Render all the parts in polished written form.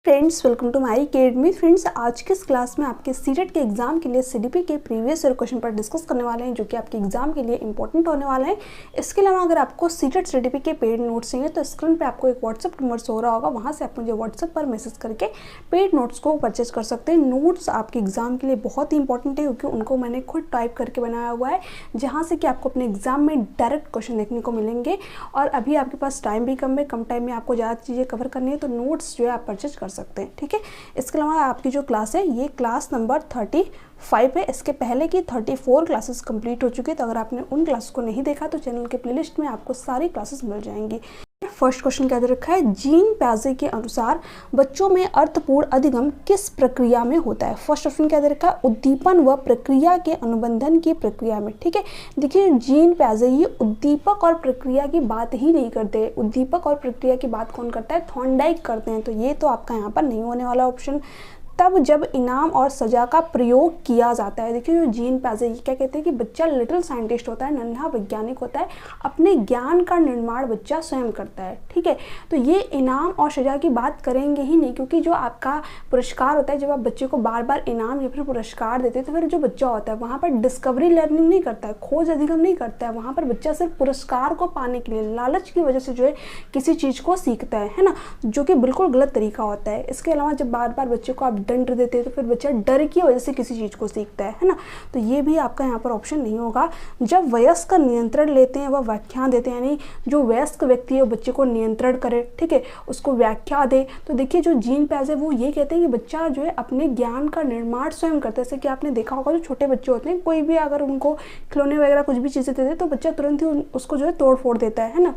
Friends, welcome to my academy. Friends, आज के इस क्लास में आपके सीटेट के एग्जाम के लिए सीडीपी के प्रीवियस ईयर क्वेश्चन पर डिस्कस करने वाले हैं, जो कि आपके एग्जाम के लिए इंपॉर्टेंट होने वाले हैं। इसके अलावा अगर आपको सीटेट सीडीपी के पेड नोट्स चाहिए तो स्क्रीन पे आपको एक व्हाट्सअप नंबर शो हो रहा होगा, वहाँ से आप मुझे व्हाट्सअप पर मैसेज करके पेड नोट्स को परचेज कर सकते हैं। नोट्स आपके एग्जाम के लिए बहुत ही इंपॉर्टेंट है, क्योंकि उनको मैंने खुद टाइप करके बनाया हुआ है, जहाँ से कि आपको अपने एग्जाम में डायरेक्ट क्वेश्चन देखने को मिलेंगे। और अभी आपके पास टाइम भी कम है, कम टाइम में आपको ज़्यादा चीज़ें कवर करनी है, तो नोट्स जो है आप परचेज कर सकते हैं। ठीक है, इसके अलावा आपकी जो क्लास है ये क्लास नंबर 35 है। इसके पहले की 34 क्लासेस कंप्लीट हो चुकी है, तो अगर आपने उन क्लासेस को नहीं देखा तो चैनल के प्लेलिस्ट में आपको सारी क्लासेस मिल जाएंगी। फर्स्ट क्वेश्चन क्या दे रखा है, जीन प्याजे के अनुसार बच्चों में अर्थपूर्ण अधिगम किस प्रक्रिया में होता है। फर्स्ट ऑप्शन क्या दे रखा है, उद्दीपन व प्रक्रिया के अनुबंधन की प्रक्रिया में। ठीक है, देखिए जीन प्याजे ये उद्दीपक और प्रक्रिया की बात ही नहीं करते। उद्दीपक और प्रक्रिया की बात कौन करता है, थॉर्नडाइक करते हैं, तो ये तो आपका यहाँ पर नहीं होने वाला ऑप्शन। तब जब इनाम और सजा का प्रयोग किया जाता है। देखिए जो जीन प्याजे ये क्या कहते हैं कि बच्चा लिटिल साइंटिस्ट होता है, नन्हा वैज्ञानिक होता है, अपने ज्ञान का निर्माण बच्चा स्वयं करता है। ठीक है, तो ये इनाम और सजा की बात करेंगे ही नहीं, क्योंकि जो आपका पुरस्कार होता है, जब आप बच्चे को बार बार इनाम या फिर पुरस्कार देते हैं, तो फिर जो बच्चा होता है वहाँ पर डिस्कवरी लर्निंग नहीं करता है, खोज अधिगम नहीं करता है। वहाँ पर बच्चा सिर्फ पुरस्कार को पाने के लिए, लालच की वजह से जो है किसी चीज़ को सीखता है ना, जो कि बिल्कुल गलत तरीका होता है। इसके अलावा जब बार बार बच्चे को आप दंड देते हैं तो फिर बच्चा डर की वजह से किसी चीज़ को सीखता है ना, तो ये भी आपका यहाँ पर ऑप्शन नहीं होगा। जब वयस्क नियंत्रण लेते हैं वह व्याख्या देते हैं, यानी जो वयस्क व्यक्ति है वो बच्चे को नियंत्रण करे, ठीक है, उसको व्याख्या दे। तो देखिए जो जीन प्याजे वो ये कहते हैं कि बच्चा जो है अपने ज्ञान का निर्माण स्वयं करता है। जैसे कि आपने देखा होगा जो छोटे बच्चे होते हैं, कोई भी अगर उनको खिलौने वगैरह कुछ भी चीज़ें देते हैं तो बच्चा तुरंत ही उसको जो है तोड़ फोड़ देता है ना।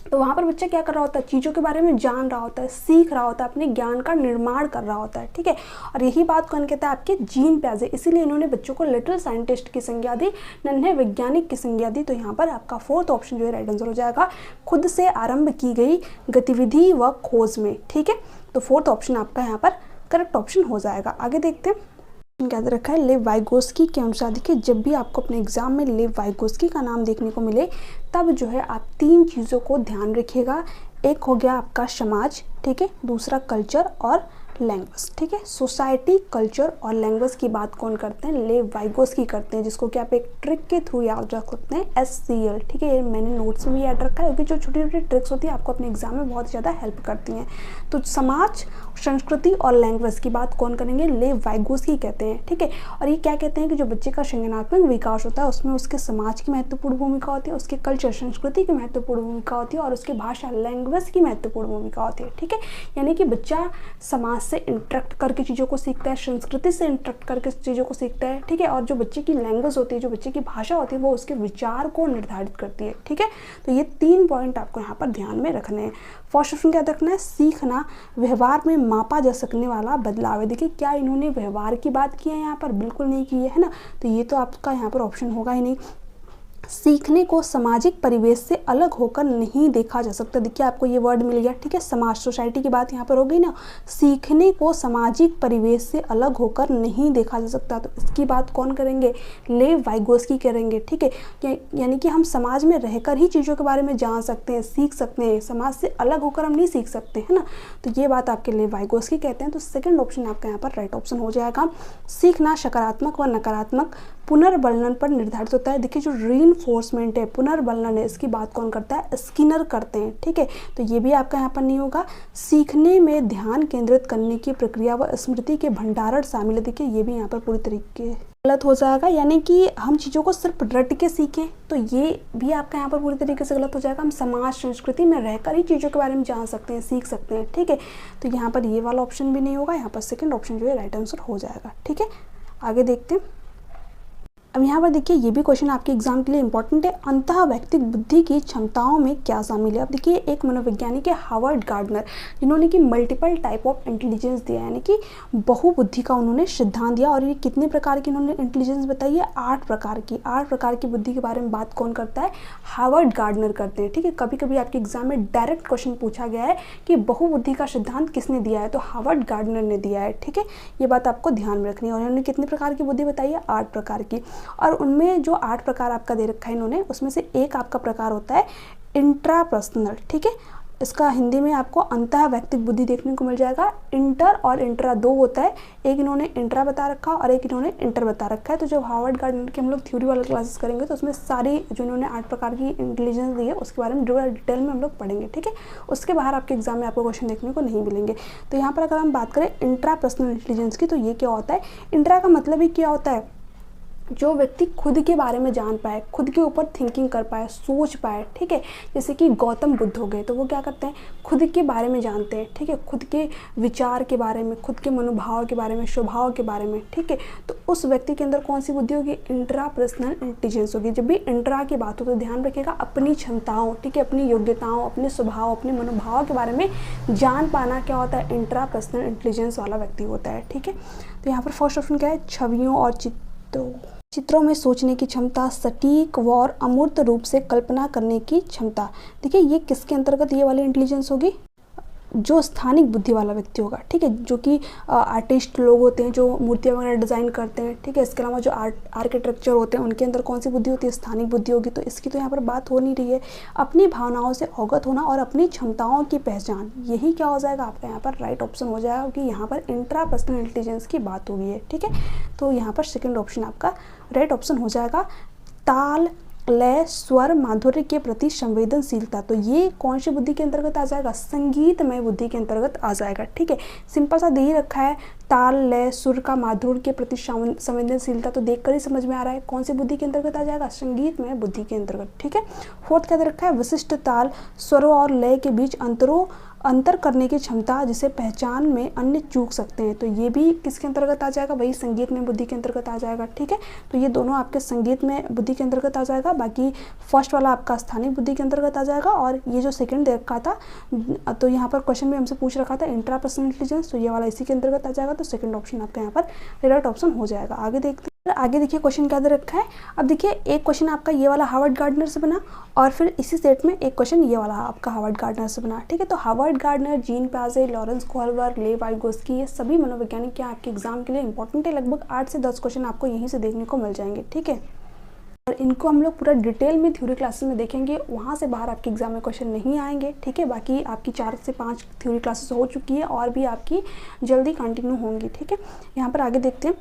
तो वहाँ पर बच्चा क्या कर रहा होता है, चीज़ों के बारे में जान रहा होता है, सीख रहा होता है, अपने ज्ञान का निर्माण कर रहा होता है। ठीक है, और यही बात कौन कहता है, आपके जीन प्याजे। इसीलिए इन्होंने बच्चों को लिटिल साइंटिस्ट की संज्ञा दी, नन्हे वैज्ञानिक की संज्ञा दी। तो यहाँ पर आपका फोर्थ ऑप्शन जो है राइट आंसर हो जाएगा, खुद से आरंभ की गई गतिविधि व खोज में। ठीक है, तो फोर्थ ऑप्शन आपका यहाँ पर करेक्ट ऑप्शन हो जाएगा। आगे देखते हैं क्या दे रखा है, लेव वाइगोस्की के अनुसार। देखिए जब भी आपको अपने एग्जाम में लेव वाइगोस्की का नाम देखने को मिले, तब जो है आप तीन चीज़ों को ध्यान रखिएगा। एक हो गया आपका समाज, ठीक है, दूसरा कल्चर और लैंग्वेज। ठीक है, सोसाइटी, कल्चर और लैंग्वेज की बात कौन करते हैं, लेव वाइगोस्की करते हैं, जिसको कि आप एक ट्रिक के थ्रू याद रख सकते हैं, SCL। ठीक है, ये मैंने नोट्स में भी याद रखा है, क्योंकि जो छोटी छोटी ट्रिक्स होती है आपको अपने एग्जाम में बहुत ज़्यादा हेल्प करती हैं। तो समाज, संस्कृति और लैंग्वेज की बात कौन करेंगे, लेव वाइगोस्की कहते हैं। ठीक है, और ये क्या कहते हैं कि जो बच्चे का संज्ञानात्मक विकास होता है उसमें उसके समाज की महत्वपूर्ण भूमिका होती है, उसके कल्चर, संस्कृति की महत्वपूर्ण भूमिका होती है, और उसके भाषा, लैंग्वेज की महत्वपूर्ण भूमिका होती है। ठीक है, यानी कि बच्चा समाज से इंटरेक्ट करके चीज़ों को सीखता है, संस्कृति से इंटरेक्ट करके चीज़ों को सीखता है। ठीक है, और जो बच्चे की लैंग्वेज होती है, जो बच्चे की भाषा होती है, वो उसके विचार को निर्धारित करती है। ठीक है, तो ये तीन पॉइंट आपको यहाँ पर ध्यान में रखने हैं। फर्स्ट ऑप्शन क्या रखना है, सीखना व्यवहार में मापा जा सकने वाला बदलाव है। देखिए क्या इन्होंने व्यवहार की बात की है यहाँ पर, बिल्कुल नहीं की है ना, तो ये तो आपका यहाँ पर ऑप्शन होगा ही नहीं। सीखने को सामाजिक परिवेश से अलग होकर नहीं देखा जा सकता। देखिए आपको ये वर्ड मिल गया, ठीक है, समाज, सोसाइटी की बात यहाँ पर हो गई ना। सीखने को सामाजिक परिवेश से अलग होकर नहीं देखा जा सकता, तो इसकी बात कौन करेंगे, लेव वाइगोस्की करेंगे। ठीक है, यानी कि हम समाज में रहकर ही चीज़ों के बारे में जान सकते हैं, सीख सकते हैं, समाज से अलग होकर हम नहीं सीख सकते हैं ना, तो ये बात आपके लेव वाइगोस्की कहते हैं। तो सेकेंड ऑप्शन आपका यहाँ पर राइट ऑप्शन हो जाएगा। सीखना सकारात्मक व नकारात्मक पुनर्बलन पर निर्धारित होता है। देखिए जो रीइंफोर्समेंट है, पुनर्बलन है, इसकी बात कौन करता है, स्किनर करते हैं। ठीक है, तो ये भी आपका यहाँ पर नहीं होगा। सीखने में ध्यान केंद्रित करने की प्रक्रिया व स्मृति के भंडारण शामिल है। देखिए ये भी यहाँ पर पूरी तरीके गलत हो जाएगा, यानी कि हम चीज़ों को सिर्फ रट के सीखें, तो ये भी आपका यहाँ पर पूरी तरीके से गलत हो जाएगा। हम समाज, संस्कृति में रहकर ही चीज़ों के बारे में जान सकते हैं, सीख सकते हैं। ठीक है, तो यहाँ पर ये वाला ऑप्शन भी नहीं होगा, यहाँ पर सेकेंड ऑप्शन जो है राइट आंसर हो जाएगा। ठीक है, आगे देखते हैं। अब यहाँ पर देखिए ये भी क्वेश्चन आपके एग्जाम के लिए इंपॉर्टेंट है, अंतः व्यक्तिक बुद्धि की क्षमताओं में क्या शामिल है। अब देखिए एक मनोवैज्ञानिक है हार्वर्ड गार्डनर, जिन्होंने कि मल्टीपल टाइप ऑफ इंटेलिजेंस दिया, यानी कि बहुबुद्धि का उन्होंने सिद्धांत दिया। और ये कितने प्रकार की उन्होंने इंटेलिजेंस बताई है, 8 प्रकार की। 8 प्रकार की बुद्धि के बारे में बात कौन करता है, हार्वर्ड गार्डनर करते हैं। ठीक है, कभी कभी आपके एग्जाम में डायरेक्ट क्वेश्चन पूछा गया है कि बहुबुद्धि का सिद्धांत किसने दिया है, तो हार्वर्ड गार्डनर ने दिया है। ठीक है, ये बात आपको ध्यान में रखनी है। और उन्होंने कितने प्रकार की बुद्धि बताई है, 8 प्रकार की। और उनमें जो 8 प्रकार आपका दे रखा है इन्होंने, उसमें से एक आपका प्रकार होता है इंट्रापर्सनल। ठीक है, इसका हिंदी में आपको अंतः वैयक्तिक बुद्धि देखने को मिल जाएगा। इंटर और इंट्रा दो होता है, एक इन्होंने इंट्रा बता रखा और एक इन्होंने इंटर बता रखा है। तो जब हार्वर्ड गार्डनर की हम लोग थ्योरी वाला क्लासेस करेंगे तो उसमें सारी जो इन्होंने 8 प्रकार की इंटेलिजेंस दी है उसके बारे में डिटेल में हम लोग पढ़ेंगे, ठीक है। उसके बाहर आपके एग्जाम में आपको क्वेश्चन देखने को नहीं मिलेंगे। तो यहाँ पर अगर हम बात करें इंट्रा पर्सनल इंटेलिजेंस की, तो ये क्या होता है? इंट्रा का मतलब ही क्या होता है? जो व्यक्ति खुद के बारे में जान पाए, खुद के ऊपर थिंकिंग कर पाए, सोच पाए, ठीक है। जैसे कि गौतम बुद्ध हो गए, तो वो क्या करते हैं? खुद के बारे में जानते हैं, ठीक है, खुद के विचार के बारे में, खुद के मनोभाव के बारे में, स्वभाव के बारे में, ठीक है। तो उस व्यक्ति के अंदर कौन सी बुद्धि होगी? इंट्रा पर्सनल इंटेलिजेंस होगी। जब भी इंट्रा की बात हो तो ध्यान रखिएगा अपनी क्षमताओं, ठीक है, अपनी योग्यताओं, अपने स्वभाव, अपने मनोभाव के बारे में जान पाना क्या होता है? इंट्रा पर्सनल इंटेलिजेंस वाला व्यक्ति होता है, ठीक है। तो यहाँ पर फर्स्ट ऑप्शन क्या है? छवियों और चित्रों में सोचने की क्षमता, सटीक व और अमूर्त रूप से कल्पना करने की क्षमता। देखिए ये किसके अंतर्गत ये वाली इंटेलिजेंस होगी? जो स्थानिक बुद्धि वाला व्यक्ति होगा, ठीक है, जो कि आर्टिस्ट लोग होते हैं जो मूर्तियाँ वगैरह डिज़ाइन करते हैं, ठीक है। इसके अलावा जो आर्किटेक्चर होते हैं उनके अंदर कौन सी बुद्धि होती है? स्थानिक बुद्धि होगी। तो इसकी तो यहाँ पर बात हो नहीं रही है। अपनी भावनाओं से अवगत होना और अपनी क्षमताओं की पहचान, यही क्या हो जाएगा आपका यहाँ पर? राइट ऑप्शन हो जाएगा, क्योंकि यहाँ पर इंट्रा पर्सनल इंटेलिजेंस की बात हो गई है, ठीक है। तो यहाँ पर सेकेंड ऑप्शन आपका राइट ऑप्शन हो जाएगा। ताल, लय, स्वर, माधुर्य के प्रति संवेदनशीलता, तो ये कौन सी बुद्धि के अंतर्गत आ जाएगा? संगीतमय बुद्धि के अंतर्गत आ जाएगा, ठीक है। सिंपल सा दे ही रखा है, ताल, लय, सुर का माधुर्य के प्रति संवेदनशीलता, तो देखकर ही समझ में आ रहा है कौन सी बुद्धि के अंतर्गत आ जाएगा? संगीतमय बुद्धि के अंतर्गत, ठीक है। फोर्थ क्या दे रखा है? विशिष्ट ताल, स्वरों और लय के बीच अंतर करने की क्षमता, जिसे पहचान में अन्य चूक सकते हैं, तो ये भी किसके अंतर्गत आ जाएगा? वही संगीत में बुद्धि के अंतर्गत आ जाएगा, ठीक है। तो ये दोनों आपके संगीत में बुद्धि के अंतर्गत आ जाएगा। बाकी फर्स्ट वाला आपका स्थानिक बुद्धि के अंतर्गत आ जाएगा, और ये जो सेकंड दे रखा था, तो यहाँ पर क्वेश्चन में हमसे पूछ रखा था इंट्रा पर्सनल इंटेलिजेंस, तो ये वाला इसी के अंतर्गत आ जाएगा। तो सेकंड ऑप्शन आपका यहाँ पर राइट ऑप्शन हो जाएगा। आगे देखते हैं। आगे देखिए क्वेश्चन क्या दे रखा है। अब देखिए एक क्वेश्चन आपका ये वाला हार्वर्ड गार्डनर से बना, और फिर इसी सेट में एक क्वेश्चन ये वाला आपका हार्वर्ड गार्डनर से बना, ठीक है। तो हार्वर्ड गार्डनर, जीन पियाजे, लॉरेंस कोहलवर, लेव वाइगोस्की, ये सभी मनोवैज्ञानिक क्या आपके एग्जाम के लिए इंपॉर्टेंट है। लगभग 8 से 10 क्वेश्चन आपको यहीं से देखने को मिल जाएंगे, ठीक है। और इनको हम लोग पूरा डिटेल में थ्योरी क्लासेस में देखेंगे, वहाँ से बाहर आपके एग्जाम में क्वेश्चन नहीं आएंगे, ठीक है। बाकी आपकी 4 से 5 थ्योरी क्लासेस हो चुकी है और भी आपकी जल्दी कंटिन्यू होंगी, ठीक है। यहाँ पर आगे देखते हैं।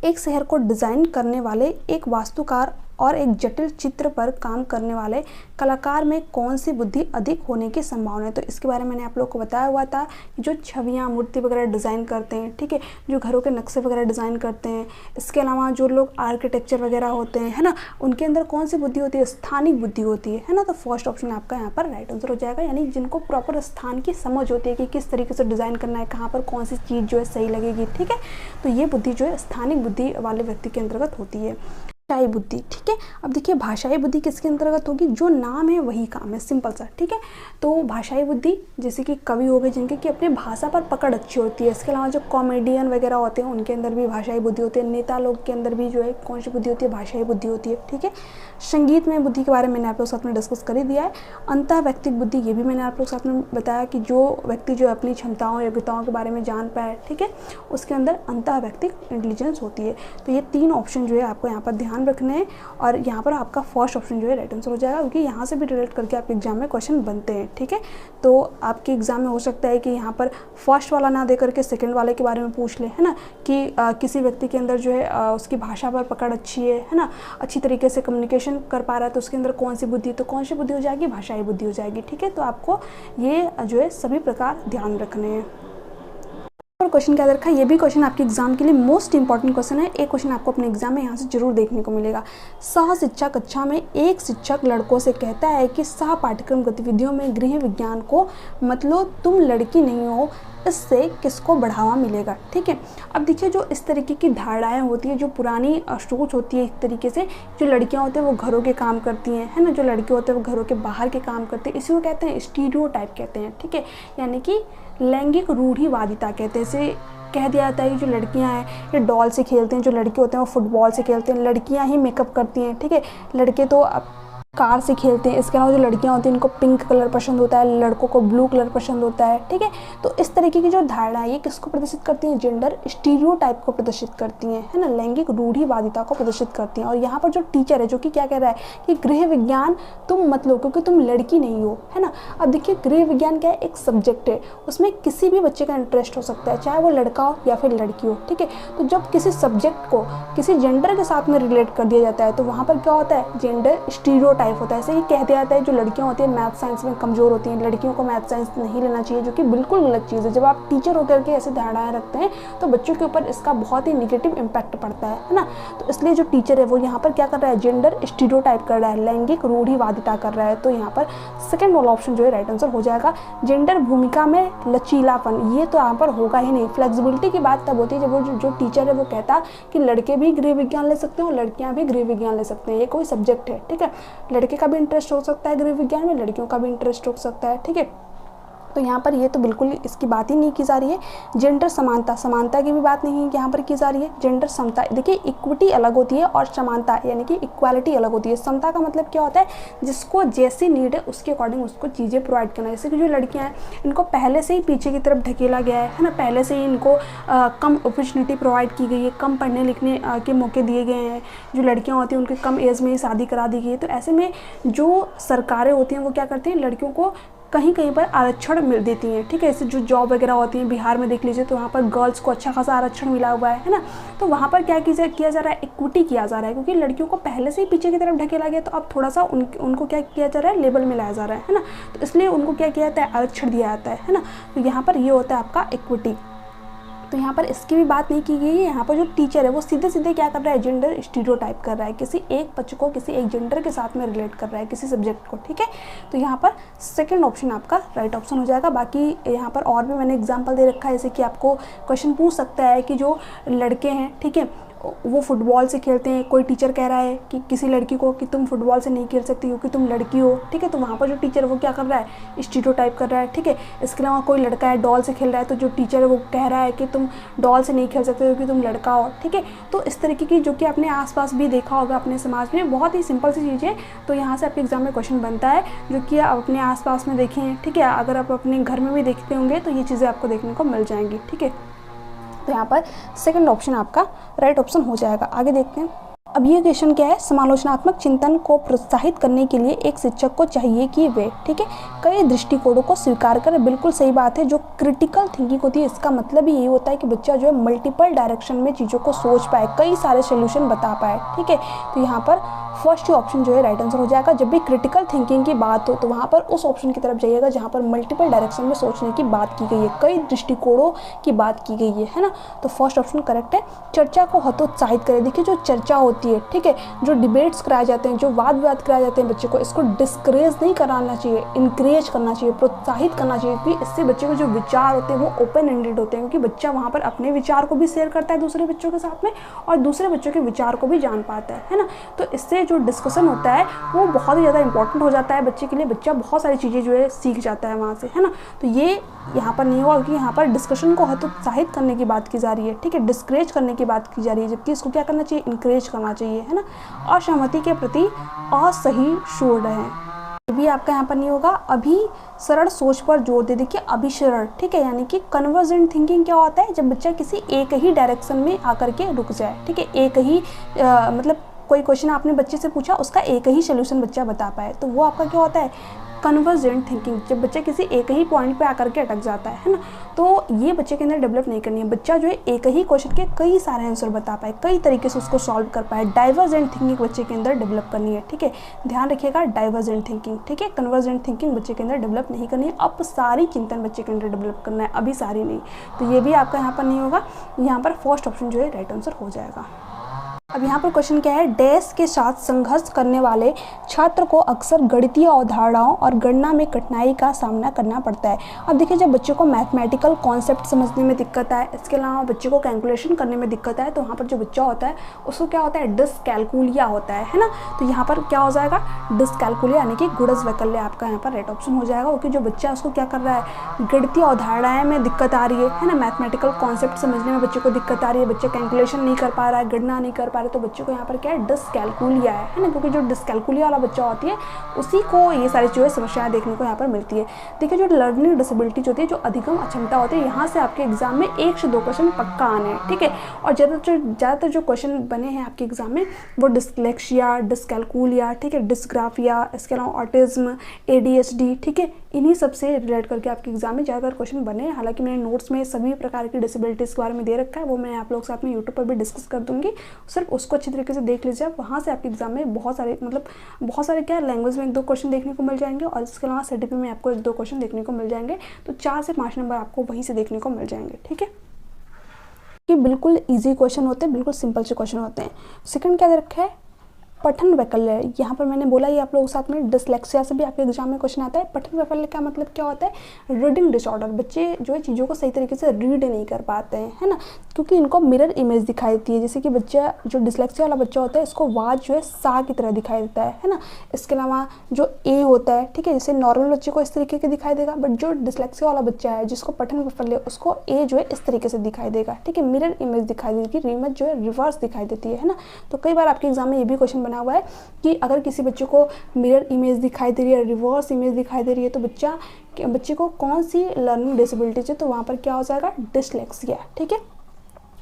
एक शहर को डिज़ाइन करने वाले एक वास्तुकार और एक जटिल चित्र पर काम करने वाले कलाकार में कौन सी बुद्धि अधिक होने की संभावना है? तो इसके बारे में मैंने आप लोग को बताया हुआ था कि जो छवियाँ, मूर्ति वगैरह डिज़ाइन करते हैं, ठीक है, जो घरों के नक्शे वगैरह डिज़ाइन करते हैं, इसके अलावा जो लोग आर्किटेक्चर वगैरह होते हैं, है ना, उनके अंदर कौन सी बुद्धि होती है? स्थानिक बुद्धि होती है ना। तो फर्स्ट ऑप्शन आपका यहाँ पर राइट आंसर हो जाएगा, यानी जिनको प्रॉपर स्थान की समझ होती है कि किस तरीके से डिज़ाइन करना है, कहाँ पर कौन सी चीज़ जो है सही लगेगी, ठीक है। तो ये बुद्धि जो है स्थानिक बुद्धि वाले व्यक्ति के अंतर्गत होती है। भाषाई बुद्धि, ठीक है। अब देखिए भाषाई बुद्धि किसके अंतर्गत होगी? जो नाम है वही काम है, सिंपल सा, ठीक है। तो भाषाई बुद्धि जैसे कि कवि हो गए जिनके कि अपने भाषा पर पकड़ अच्छी होती है। इसके अलावा जो कॉमेडियन वगैरह होते हैं उनके अंदर भी भाषाई बुद्धि होती है। नेता लोग के अंदर भी जो है कौन सी बुद्धि होती है? भाषाई बुद्धि होती है, ठीक है। संगीत में बुद्धि के बारे में मैंने आप लोग साथ में डिस्कस कर ही दिया है। अंतः वैयक्तिक बुद्धि, ये भी मैंने आप लोग साथ में बताया कि जो व्यक्ति जो अपनी क्षमताओं, योग्यताओं के बारे में जान पाए, ठीक है, उसके अंदर अंतः वैयक्तिक इंटेलिजेंस होती है। तो ये 3 ऑप्शन जो है आपको यहाँ पर ध्यान रखने हैं, और यहाँ पर आपका फर्स्ट ऑप्शन जो है राइट आंसर हो जाएगा, क्योंकि यहाँ से भी रिलेट करके आपके एग्जाम में क्वेश्चन बनते हैं, ठीक है। तो आपके एग्जाम में हो सकता है कि यहाँ पर फर्स्ट वाला ना दे करके सेकंड वाले के बारे में पूछ ले, है ना, कि किसी व्यक्ति के अंदर जो है उसकी भाषा पर पकड़ अच्छी है ना, अच्छी तरीके से कम्युनिकेशन कर पा रहा है, तो उसके अंदर कौन सी बुद्धि, तो कौन सी बुद्धि हो जाएगी? भाषाई बुद्धि हो जाएगी, ठीक है। तो आपको ये जो है सभी प्रकार ध्यान रखने हैं। और क्वेश्चन क्या रखा है, ये भी क्वेश्चन आपके एग्जाम के लिए मोस्ट इंपॉर्टेंट क्वेश्चन है। एक क्वेश्चन आपको अपने एग्जाम में यहाँ से जरूर देखने को मिलेगा। सह शिक्षा कक्षा में एक शिक्षक लड़कों से कहता है कि सह पाठ्यक्रम गतिविधियों में गृह विज्ञान को मतलब तुम लड़की नहीं हो, इससे किसको बढ़ावा मिलेगा, ठीक है। अब देखिए जो इस तरीके की धारणाएं होती है, जो पुरानी सोच होती है, एक तरीके से जो लड़कियां होती हैं वो घरों के काम करती हैं, है ना, जो लड़के होते हैं वो घरों के बाहर के काम करते हैं, इसी को कहते हैं स्टीरियोटाइप कहते हैं, ठीक है। यानी कि लैंगिक रूढ़िवादिता कहते हैं। इसे कह दिया जाता है कि जो लड़कियां हैं ये डॉल से खेलते हैं, जो लड़के होते हैं वो फुटबॉल से खेलते हैं, लड़कियां ही मेकअप करती हैं, ठीक है, लड़के तो कार से खेलते हैं। इसके अलावा जो लड़कियां होती हैं इनको पिंक कलर पसंद होता है, लड़कों को ब्लू कलर पसंद होता है, ठीक है। तो इस तरीके की जो धारणा है ये किसको प्रदर्शित करती हैं, जेंडर स्टीरियोटाइप को प्रदर्शित करती हैं, है ना, लैंगिक रूढ़िवादिता को प्रदर्शित करती हैं। और यहाँ पर जो टीचर है जो कि क्या कह रहा है कि गृह विज्ञान तुम मत लो क्योंकि तुम लड़की नहीं हो, है ना। अब देखिए गृह विज्ञान क्या है, एक सब्जेक्ट है, उसमें किसी भी बच्चे का इंटरेस्ट हो सकता है, चाहे वो लड़का हो या फिर लड़की हो, ठीक है। तो जब किसी सब्जेक्ट को किसी जेंडर के साथ में रिलेट कर दिया जाता है तो वहाँ पर क्या होता है, जेंडर स्टीरियोटाइप होता है। ऐसे ही कह दिया जाता है जो लड़कियां होती हैं मैथ साइंस में कमज़ोर होती हैं, लड़कियों को मैथ साइंस नहीं लेना चाहिए, जो कि बिल्कुल गलत चीज़ है। जब आप टीचर होकर के ऐसी धारणाएं रखते हैं तो बच्चों के ऊपर इसका बहुत ही निगेटिव इम्पैक्ट पड़ता है ना। तो इसलिए जो टीचर है वो यहाँ पर क्या कर रहा है, जेंडर स्टीरियोटाइप कर रहा है, लैंगिक रूढ़िवादिता कर रहा है। तो यहाँ पर सेकेंड वाला ऑप्शन जो है राइट आंसर हो जाएगा। जेंडर भूमिका में लचीलापन, ये तो यहाँ पर होगा ही नहीं। फ्लेक्सिबिलिटी की बात तब होती है जब वो जो टीचर है वो कहता कि लड़के भी गृह विज्ञान ले सकते हैं और लड़कियाँ भी गृह विज्ञान ले सकते हैं। ये कोई सब्जेक्ट है, ठीक है, लड़के का भी इंटरेस्ट हो सकता है गृह विज्ञान में, लड़कियों का भी इंटरेस्ट हो सकता है, ठीक है। तो यहाँ पर ये तो बिल्कुल इसकी बात ही नहीं की जा रही है। जेंडर समानता, समानता की भी बात नहीं है यहाँ पर की जा रही है। जेंडर समता, देखिए इक्विटी अलग होती है और समानता यानी कि इक्वालिटी अलग होती है। समता का मतलब क्या होता है, जिसको जैसी नीड है उसके अकॉर्डिंग उसको चीज़ें प्रोवाइड करना। जैसे कि जो लड़कियाँ हैं इनको पहले से ही पीछे की तरफ ढकेला गया है ना, पहले से ही इनको कम अपॉर्चुनिटी प्रोवाइड की गई है, कम पढ़ने लिखने के मौके दिए गए हैं। जो लड़कियाँ होती हैं उनकी कम एज में ही शादी करा दी गई है। तो ऐसे में जो सरकारें होती हैं वो क्या करती हैं, लड़कियों को कहीं कहीं पर आरक्षण मिल देती हैं, ठीक है। जैसे जो जॉब वगैरह होती हैं बिहार में देख लीजिए तो वहाँ पर गर्ल्स को अच्छा खासा आरक्षण मिला हुआ है ना। तो वहाँ पर क्या किया जा रहा है, इक्विटी किया जा रहा है, क्योंकि लड़कियों को पहले से ही पीछे की तरफ ढकेला गया तो अब थोड़ा सा उनको क्या किया जा रहा है, लेबल में लाया जा रहा है ना। तो इसलिए उनको क्या किया जाता है, आरक्षण दिया जाता है ना। तो यहाँ पर ये होता है आपका इक्विटी। तो यहाँ पर इसकी भी बात नहीं की गई है। यहाँ पर जो टीचर है वो सीधे सीधे क्या कर रहा है, जेंडर स्टीरियोटाइप कर रहा है, किसी एक बच्चे को किसी एक जेंडर के साथ में रिलेट कर रहा है, किसी सब्जेक्ट को, ठीक है। तो यहाँ पर सेकंड ऑप्शन आपका राइट ऑप्शन हो जाएगा। बाकी यहाँ पर और भी मैंने एग्जांपल दे रखा है, जैसे कि आपको क्वेश्चन पूछ सकता है कि जो लड़के हैं, ठीक है, वो फुटबॉल से खेलते हैं, कोई टीचर कह रहा है कि किसी लड़की को कि तुम फुटबॉल से नहीं खेल सकती क्योंकि तुम लड़की हो, ठीक है। तो वहाँ पर जो टीचर है वो क्या कर रहा है, स्टीरियोटाइप कर रहा है, ठीक है। इसके अलावा कोई लड़का है डॉल से खेल रहा है तो जो टीचर है वो कह रहा है कि तुम डॉल से नहीं खेल सकते क्योंकि तुम लड़का हो, ठीक है। तो इस तरीके की जो कि आपने आसपास भी देखा होगा अपने समाज में, बहुत ही सिंपल सी चीज़ें। तो यहाँ से आपके एग्जाम में क्वेश्चन बनता है जो कि आप अपने आसपास में देखें, ठीक है। अगर आप अपने घर में भी देखते होंगे तो ये चीज़ें आपको देखने को मिल जाएंगी, ठीक है। तो यहाँ पर सेकंड ऑप्शन आपका राइट ऑप्शन हो जाएगा। आगे देखते हैं। अब ये क्वेश्चन क्या है, समालोचनात्मक चिंतन को प्रोत्साहित करने के लिए एक शिक्षक को चाहिए कि वे, ठीक है, कई दृष्टिकोणों को स्वीकार करें। बिल्कुल सही बात है। जो क्रिटिकल थिंकिंग होती है इसका मतलब ही यही होता है कि बच्चा जो है मल्टीपल डायरेक्शन में चीज़ों को सोच पाए, कई सारे सोल्यूशन बता पाए, ठीक है। तो यहाँ पर फर्स्ट ऑप्शन जो है राइट आंसर हो जाएगा। जब भी क्रिटिकल थिंकिंग की बात हो तो वहाँ पर उस ऑप्शन की तरफ जाइएगा जहाँ पर मल्टीपल डायरेक्शन में सोचने की बात की गई है, कई दृष्टिकोणों की बात की गई है ना। तो फर्स्ट ऑप्शन करेक्ट है। चर्चा को हतोत्साहित करें। देखिए जो चर्चा होती है, ठीक है, जो डिबेट्स कराए जाते हैं, जो वाद विवाद कराए जाते हैं बच्चे को, इसको डिस्करेज नहीं कराना चाहिए, इंकरेज करना चाहिए, प्रोत्साहित करना चाहिए, क्योंकि इससे बच्चे को जो विचार होते हैं वो ओपन एंडेड होते हैं, क्योंकि बच्चा वहाँ पर अपने विचार को भी शेयर करता है दूसरे बच्चों के साथ में और दूसरे बच्चों के विचार को भी जान पाता है ना। तो इससे जो डिस्कशन होता है वो बहुत ही ज़्यादा इंपॉर्टेंट हो जाता है बच्चे के लिए। बच्चा बहुत सारी चीज़ें जो है सीख जाता है वहाँ से, है ना। तो ये यहाँ पर नहीं होगा क्योंकि यहाँ पर डिस्कशन को हतोत्साहित करने की बात की जा रही है, ठीक है, डिस्करेज करने की बात की जा रही है, जबकि इसको क्या करना चाहिए, इंकरेज करना चाहिए, है ना। असहमति के प्रति असही शोर रहें, भी आपका यहाँ पर नहीं होगा। अभी सरल सोच पर जोर दे। देखिए अभिसरण, ठीक है, यानी कि कन्वर्जेंट थिंकिंग क्या होता है, जब बच्चा किसी एक ही डायरेक्शन में आकर के रुक जाए, ठीक है, एक ही मतलब कोई क्वेश्चन आपने बच्चे से पूछा उसका एक ही सोल्यूशन बच्चा बता पाए, तो वो आपका क्या होता है, कन्वर्जेंट थिंकिंग। जब बच्चा किसी एक ही पॉइंट पे आकर के अटक जाता है ना, तो ये बच्चे के अंदर डेवलप नहीं करनी है। बच्चा जो है एक ही क्वेश्चन के कई सारे आंसर बता पाए, कई तरीके से उसको सॉल्व कर पाए। डाइवर्जेंट थिंकिंग बच्चे के अंदर डेवलप करनी है, ठीक है, ध्यान रखिएगा, डाइवर्जेंट थिंकिंग, ठीक है। कन्वर्जेंट थिंकिंग बच्चे के अंदर डेवलप नहीं करनी है। अब सारी चिंतन बच्चे के अंदर डेवलप करना है, अभी सारी नहीं। तो ये भी आपका यहाँ पर नहीं होगा। यहाँ पर फर्स्ट ऑप्शन जो है राइट आंसर हो जाएगा। अब यहाँ पर क्वेश्चन क्या है, डैश के साथ संघर्ष करने वाले छात्र को अक्सर गणितीय अवधारणाओं और गणना में कठिनाई का सामना करना पड़ता है। अब देखिए जब बच्चे को मैथमेटिकल कॉन्सेप्ट समझने में दिक्कत है, इसके अलावा बच्चे को कैलकुलेशन करने में दिक्कत है, तो वहाँ पर जो बच्चा होता है उसको क्या होता है, डिसकैलकुलिया होता है ना। तो यहाँ पर क्या हो जाएगा, डिसकैलकुलिया यानी कि गुणज वैकल्य आपका यहाँ पर राइट ऑप्शन हो जाएगा। क्योंकि जो बच्चा उसको क्या कर रहा है, गणितीय अवधारणाएं में दिक्कत आ रही है ना, मैथमेटिकल कॉन्सेप्ट समझने में बच्चे को दिक्कत आ रही है, बच्चा कैलकुलेशन नहीं कर पा रहा है, गणना नहीं कर पा पा रहे तो बच्चे को यहाँ पर क्या है, डिसकैलकुलिया है ना, क्योंकि जो डिसकैलकुलिया वाला बच्चा होती है उसी को ये सारी जो है समस्याएं देखने को यहाँ पर मिलती है। देखिए जो लर्निंग डिसेबिलिटी होती है, जो अधिगम अक्षमता होती है, यहाँ से आपके एग्जाम में 1 से 2 क्वेश्चन पक्का आने हैं, ठीक है। और ज़्यादातर जो क्वेश्चन बने हैं आपके एग्जाम में वो डिसलेक्सिया, डिसकैलकुलिया, ठीक है, डिसग्राफिया, इसके अलावा ऑटिज्म, ADHD, ठीक है, इन्हीं सब से रिलेट करके आपके एग्जाम में ज़्यादातर क्वेश्चन बने हैं। हालांकि मैंने नोट्स में सभी प्रकार की डिसेबिलिटीज़ के बारे में दे रखा है, वो मैं आप लोग साथ में यूट्यूब पर भी डिस्कस कर दूंगी, सिर्फ उसको अच्छी तरीके से देख लीजिए। वहाँ से आपके एग्जाम में बहुत सारे क्या लैंग्वेज में 1-2 क्वेश्चन देखने को मिल जाएंगे, और इसके अलावा CDP में आपको 1-2 क्वेश्चन देखने को मिल जाएंगे। तो 4 से 5 नंबर आपको वहीं से देखने को मिल जाएंगे, ठीक है, कि बिल्कुल ईजी क्वेश्चन होते हैं, बिल्कुल सिंपल से क्वेश्चन होते हैं। सेकंड क्या दे रखा है, पठन वैकल्य। यहाँ पर मैंने बोला ये आप लोगों के साथ में डिसलेक्सिया से भी आपके एग्जाम में क्वेश्चन आता है। पठन वैकल्य का मतलब क्या होता है, रीडिंग डिसऑर्डर। बच्चे जो है चीज़ों को सही तरीके से रीड नहीं कर पाते हैं, है ना, क्योंकि इनको मिरर इमेज दिखाई देती है। जैसे कि बच्चा जो डिसलेक्सिया वाला बच्चा होता है, इसको वाज जो है सा की तरह दिखाई देता है ना। इसके अलावा जो ए होता है, ठीक है, जैसे नॉर्मल बच्चे को इस तरीके के दिखाई देगा, बट जो डिसलेक्सिया वाला बच्चा है जिसको पठन वैकल्य, उसको ए जो है इस तरीके से दिखाई देगा, ठीक है, मिरर इमेज दिखाई देगी, इमेज जो है रिवर्स दिखाई देती है ना। तो कई बार आपके एग्जाम में ये भी क्वेश्चन बना हुआ है कि अगर किसी बच्चे को मिरर इमेज दिखाई दे रही है, रिवर्स इमेज दिखाई दे रही है, तो बच्चे को कौन सी लर्निंग डिसेबिलिटीज है, तो वहाँ पर क्या हो जाएगा, डिसलेक्सिया, ठीक है।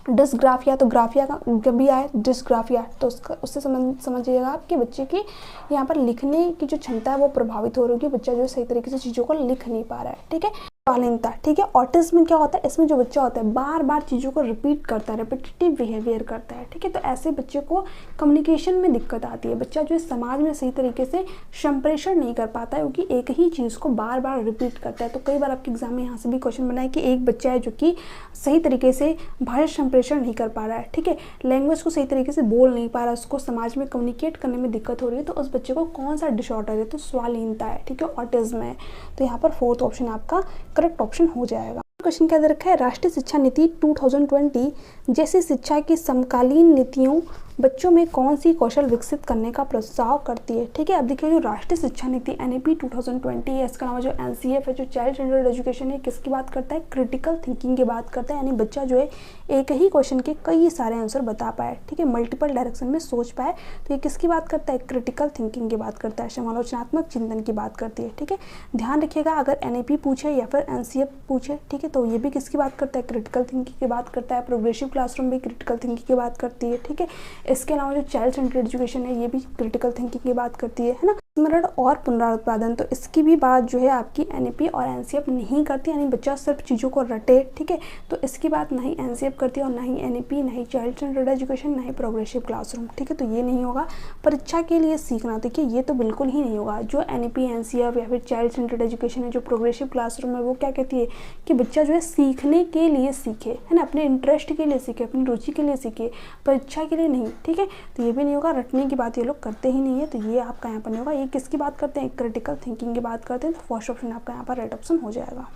डिसग्राफिया, तो ग्राफिया का भी आए डिसग्राफिया, तो उससे समझिएगा आप कि बच्चे की यहाँ पर लिखने की जो क्षमता है वो प्रभावित हो रही है, बच्चा जो है सही तरीके से चीज़ों को लिख नहीं पा रहा है, ठीक है। स्वालीनता, ठीक है। ऑटिज्म में क्या होता है, इसमें जो बच्चा होता है बार बार चीज़ों को रिपीट करता है, रिपीटेटिव बिहेवियर करता है, ठीक है। तो ऐसे बच्चे को कम्युनिकेशन में दिक्कत आती है, बच्चा जो है समाज में सही तरीके से संप्रेषण नहीं कर पाता है, क्योंकि एक ही चीज़ को बार बार रिपीट करता है। तो कई बार आपके एग्जाम में यहाँ से भी क्वेश्चन बना है कि एक बच्चा है जो कि सही तरीके से भाषा संप्रेषण नहीं कर पा रहा है, ठीक है, लैंग्वेज को सही तरीके से बोल नहीं पा रहा है, उसको समाज में कम्युनिकेट करने में दिक्कत हो रही है, तो उस बच्चे को कौन सा डिसऑर्डर है, तो स्वालीनता है, ठीक है, ऑटिज्म है। तो यहाँ पर 4th ऑप्शन आपका करेक्ट ऑप्शन हो जाएगा। क्वेश्चन क्या दे रखा है, राष्ट्रीय शिक्षा नीति 2020 जैसी शिक्षा की समकालीन नीतियों बच्चों में कौन सी कौशल विकसित करने का प्रस्ताव करती है, ठीक है। अब देखिए जो राष्ट्रीय शिक्षा नीति NEP 2020 है, इसके अलावा जो NCF है, जो चाइल्ड सेंटर्ड एजुकेशन है, किसकी बात करता है, क्रिटिकल थिंकिंग की बात करता है, यानी बच्चा जो है एक ही क्वेश्चन के कई सारे आंसर बता पाए, ठीक है, मल्टीपल डायरेक्शन में सोच पाए। तो ये किसकी बात करता है, क्रिटिकल थिंकिंग की बात करता है, समालोचनात्मक चिंतन की बात करती है, ठीक है। ध्यान रखिएगा अगर NEP पूछे या फिर NCF पूछे, ठीक है, तो ये भी किसकी बात करता है, क्रिटिकल थिंकिंग की बात करता है। प्रोग्रेसिव क्लासरूम भी क्रिटिकल थिंकिंग की बात करती है, ठीक है। इसके अलावा जो चाइल्ड सेंटर्ड एजुकेशन है, ये भी क्रिटिकल थिंकिंग की बात करती है ना। स्मरण और पुनरुत्पादन, तो इसकी भी बात जो है आपकी NEP और NCF नहीं करती, यानी बच्चा सिर्फ चीज़ों को रटे, ठीक है। तो इसकी बात ना ही NCF करती है और ना ही NEP, ना ही चाइल्ड सेंटर्ड एजुकेशन, ना ही प्रोग्रेसिव क्लासरूम, ठीक है। तो ये नहीं होगा। परीक्षा के लिए सीखना, देखिए ये तो बिल्कुल ही नहीं होगा। जो NEP NCF या फिर चाइल्ड सेंटर्ड एजुकेशन है, जो प्रोग्रेसिव क्लासरूम है, वो क्या कहती है कि बच्चा जो है सीखने के लिए सीखे, है ना, अपने इंटरेस्ट के लिए सीखे, अपनी रुचि के लिए सीखे, परीक्षा के लिए नहीं, ठीक है। तो ये भी नहीं होगा, रटने की बात ये लोग करते ही नहीं है, तो ये आपका यहाँ पर नहीं होगा। ये किसकी बात करते हैं, क्रिटिकल थिंकिंग की बात करते हैं, तो फर्स्ट ऑप्शन आपका यहाँ पर राइट ऑप्शन हो जाएगा।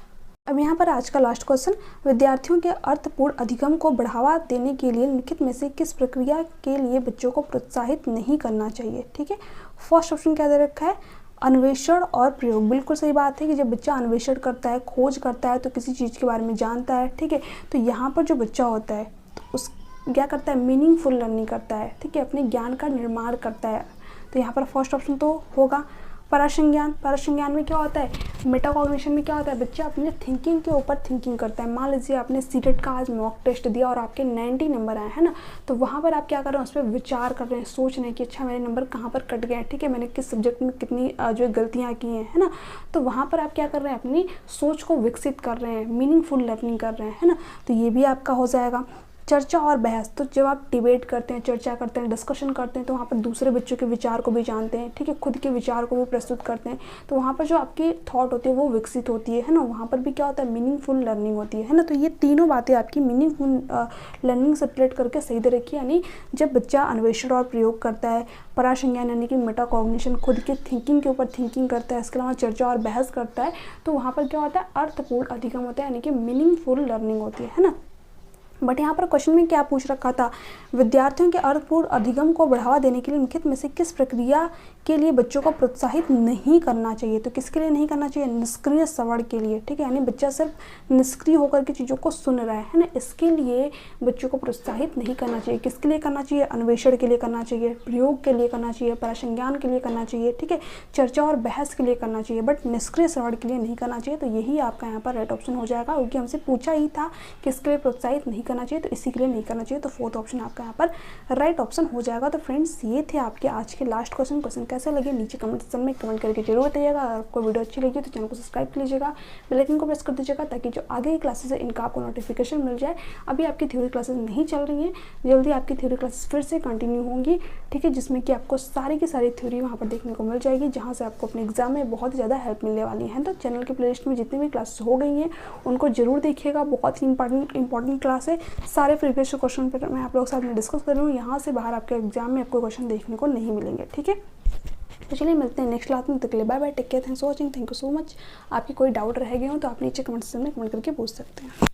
अब यहाँ पर आज का लास्ट क्वेश्चन, विद्यार्थियों के अर्थपूर्ण अधिगम को बढ़ावा देने के लिए निम्नलिखित में से किस प्रक्रिया के लिए बच्चों को प्रोत्साहित नहीं करना चाहिए, ठीक है। फर्स्ट ऑप्शन क्या दे रखा है, अन्वेषण और प्रयोग। बिल्कुल सही बात है कि जब बच्चा अन्वेषण करता है, खोज करता है, तो किसी चीज़ के बारे में जानता है, ठीक है। तो यहाँ पर जो बच्चा होता है तो उस क्या करता है, मीनिंगफुल लर्निंग करता है, ठीक है, अपने ज्ञान का निर्माण करता है। तो यहाँ पर फर्स्ट ऑप्शन तो होगा। परासंज्ञान में क्या होता है, मेटाकॉग्निशन में क्या होता है, बच्चा अपने थिंकिंग के ऊपर थिंकिंग करता है। मान लीजिए आपने सीटेट का आज मॉक टेस्ट दिया और आपके 90 नंबर आए, है ना, तो वहाँ पर आप क्या कर रहे हैं, उस पर विचार कर रहे हैं, सोच रहे हैं कि अच्छा मेरे नंबर कहाँ पर कट गए, ठीक है, मैंने किस सब्जेक्ट में कितनी जो गलतियाँ की हैं, है ना। तो वहाँ पर आप क्या कर रहे हैं, अपनी सोच को विकसित कर रहे हैं, मीनिंगफुल लर्निंग कर रहे हैं, है ना। तो ये भी आपका हो जाएगा। चर्चा और बहस, तो जब आप डिबेट करते हैं, चर्चा करते हैं, डिस्कशन करते हैं, तो वहाँ पर दूसरे बच्चों के विचार को भी जानते हैं, ठीक है, खुद के विचार को भी प्रस्तुत करते हैं, तो वहाँ पर जो आपकी थॉट होती है वो विकसित होती है ना। वहाँ पर भी क्या होता है, मीनिंगफुल लर्निंग होती है ना। तो ये तीनों बातें आपकी मीनिंगफुल लर्निंग से रिलेट करके सही दे रखी है, यानी जब बच्चा अन्वेषण और प्रयोग करता है, परासंज्ञान यानी कि मेटाकॉग्निशन, खुद के थिंकिंग के ऊपर थिंकिंग करता है, इसके अलावा चर्चा और बहस करता है, तो वहाँ पर क्या होता है, अर्थपूर्ण अधिगम होता है, यानी कि मीनिंगफुल लर्निंग होती है ना। बट यहाँ पर क्वेश्चन में क्या पूछ रखा था, विद्यार्थियों के अर्थपूर्ण अधिगम को बढ़ावा देने के लिए निम्नलिखित में से किस प्रक्रिया के लिए बच्चों को प्रोत्साहित नहीं करना चाहिए। तो किसके लिए नहीं करना चाहिए, निष्क्रिय श्रवण के लिए, ठीक है, यानी बच्चा सिर्फ निष्क्रिय होकर के चीज़ों को सुन रहा है ना, इसके लिए बच्चों को प्रोत्साहित नहीं करना चाहिए। किसके लिए करना चाहिए, अन्वेषण के लिए करना चाहिए, प्रयोग के लिए करना चाहिए, परासंज्ञान के लिए करना चाहिए, ठीक है, चर्चा और बहस के लिए करना चाहिए, बट निष्क्रिय श्रवण के लिए नहीं करना चाहिए। तो यही आपका यहाँ पर राइट ऑप्शन हो जाएगा, क्योंकि हमसे पूछा ही था किसके लिए प्रोत्साहित नहीं करना चाहिए, तो इसी के लिए नहीं करना चाहिए। तो फोर्थ ऑप्शन आपका यहाँ पर राइट ऑप्शन हो जाएगा। तो फ्रेंड्स ये थे आपके आज के लास्ट क्वेश्चन कैसे लगे नीचे कमेंट सेक्शन में कमेंट करके जरूर बताइएगा। अगर आपको वीडियो अच्छी लगी तो चैनल को सब्सक्राइब कर लीजिएगा, बेल आइकन को प्रेस कर दीजिएगा, ताकि जो आगे की क्लासेस है इनका आपको नोटिफिकेशन मिल जाए। अभी आपकी थ्योरी क्लासेस नहीं चल रही हैं, जल्दी आपकी थ्योरी क्लासेस फिर से कंटिन्यू होंगी, ठीक है, जिसमें कि आपको सारी की सारी थ्योरी वहाँ पर देखने को मिल जाएगी, जहाँ से आपको अपने एग्जाम में बहुत ज़्यादा हेल्प मिलने वाली है। तो चैनल के प्लेलिस्ट में जितनी भी क्लासेस हो गई हैं उनको जरूर देखिएगा, बहुत ही इंपॉर्टेंट क्लास है। सारे प्रीवियस क्वेश्चन पर मैं आप लोगों के साथ डिस्कस कर रही हूँ, यहाँ से बाहर आपके एग्जाम में आपको क्वेश्चन देखने को नहीं मिलेंगे, ठीक है। तो चलिए मिलते हैं नेक्स्ट क्लास में, तब तक के लिए bye bye, take care, thanks for watching, thank you so much. आपकी कोई डाउट रह गए हो तो आप नीचे कमेंट सेक्शन में कमेंट करके पूछ सकते हैं।